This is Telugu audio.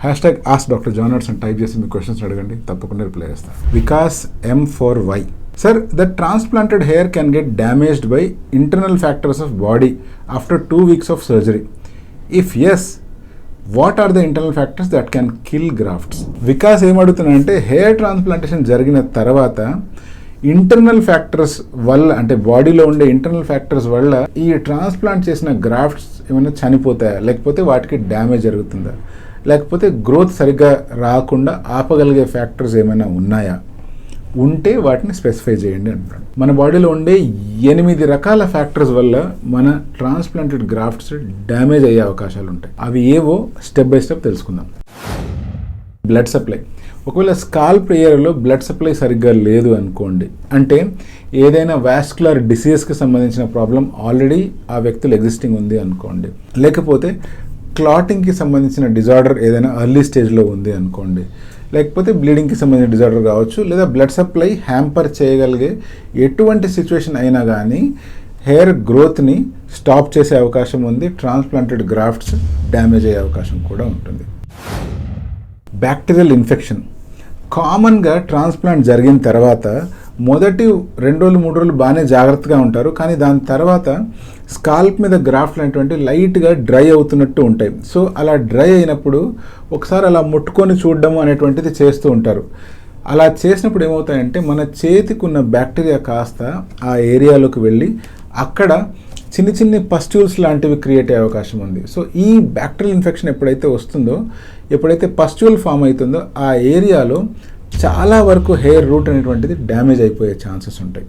హ్యాష్ట్యాగ్ ఆస్క్ డాక్టర్ జాన్ అని టైప్ చేసి మీ క్వశ్చన్స్ అడగండి, తప్పకుండా రిప్లై చేస్తాను. Vikas M4Y. Sir, the transplanted hair can get damaged by internal factors of body after 2 weeks of surgery. If yes, what are the internal factors that can kill grafts? Vikas ఏమడుగుతున్నాడంటే హెయిర్ ట్రాన్స్ప్లాంటేషన్ జరిగిన తర్వాత ఇంటర్నల్ ఫ్యాక్టర్స్ వల్ల, అంటే బాడీలో ఉండే ఇంటర్నల్ ఫ్యాక్టర్స్ వల్ల ఈ ట్రాన్స్ప్లాంట్ చేసిన గ్రాఫ్ట్స్ ఏమైనా చనిపోతాయా, లేకపోతే వాటికి డ్యామేజ్ జరుగుతుందా, లేకపోతే గ్రోత్ సరిగ్గా రాకుండా ఆపగలిగే ఫ్యాక్టర్స్ ఏమైనా ఉన్నాయా, ఉంటే వాటిని స్పెసిఫై చేయండి అంటున్నాడు. మన బాడీలో ఉండే 8 రకాల ఫ్యాక్టర్స్ వల్ల మన ట్రాన్స్ప్లాంటెడ్ గ్రాఫ్ట్స్ డ్యామేజ్ అయ్యే అవకాశాలు ఉంటాయి. అవి ఏవో స్టెప్ బై స్టెప్ తెలుసుకుందాం. Blood supply. ఒకవేళ స్కాల్ప్ ఏరియాలో బ్లడ్ సప్లై సరిగ్గా లేదు అనుకోండి, అంటే ఏదైనా వాస్కులర్ డిసీజ్కి సంబంధించిన ప్రాబ్లం ఆల్రెడీ ఆ వ్యక్తులు ఎగ్జిస్టింగ్ ఉంది అనుకోండి, లేకపోతే క్లాటింగ్కి సంబంధించిన డిజార్డర్ ఏదైనా ఎర్లీ స్టేజ్లో ఉంది అనుకోండి, లేకపోతే బ్లీడింగ్కి సంబంధించిన డిజార్డర్ కావచ్చు, లేదా బ్లడ్ సప్లై హ్యాంపర్ చేయగలిగే ఎటువంటి సిచ్యువేషన్ అయినా కానీ హెయిర్ గ్రోత్ని స్టాప్ చేసే అవకాశం ఉంది. ట్రాన్స్ప్లాంటెడ్ గ్రాఫ్ట్స్ డ్యామేజ్ అయ్యే అవకాశం కూడా ఉంటుంది. Bacterial infection. కామన్గా ట్రాన్స్ప్లాంట్ జరిగిన తర్వాత మొదటి 2 రోజులు 3 రోజులు బాగానే జాగ్రత్తగా ఉంటారు, కానీ దాని తర్వాత స్కాల్ప్ మీద గ్రాఫ్ట్లు అనేటువంటి లైట్గా డ్రై అవుతున్నట్టు ఉంటాయి. సో అలా డ్రై అయినప్పుడు ఒకసారి అలా ముట్టుకొని చూడడం అనేటువంటిది చేస్తూ ఉంటారు. అలా చేసినప్పుడు ఏమవుతాయంటే మన చేతికి ఉన్న బ్యాక్టీరియా కాస్త ఆ ఏరియాలోకి వెళ్ళి అక్కడ చిన్ని పస్ట్యూల్స్ లాంటివి క్రియేట్ అయ్యే అవకాశం ఉంది. సో ఈ బ్యాక్టీరియల్ ఇన్ఫెక్షన్ ఎప్పుడైతే వస్తుందో, ఎప్పుడైతే పస్ట్యూల్ ఫామ్ అవుతుందో ఆ ఏరియాలో చాలా వరకు హెయిర్ రూట్ అనేటువంటిది డ్యామేజ్ అయిపోయే ఛాన్సెస్ ఉంటాయి.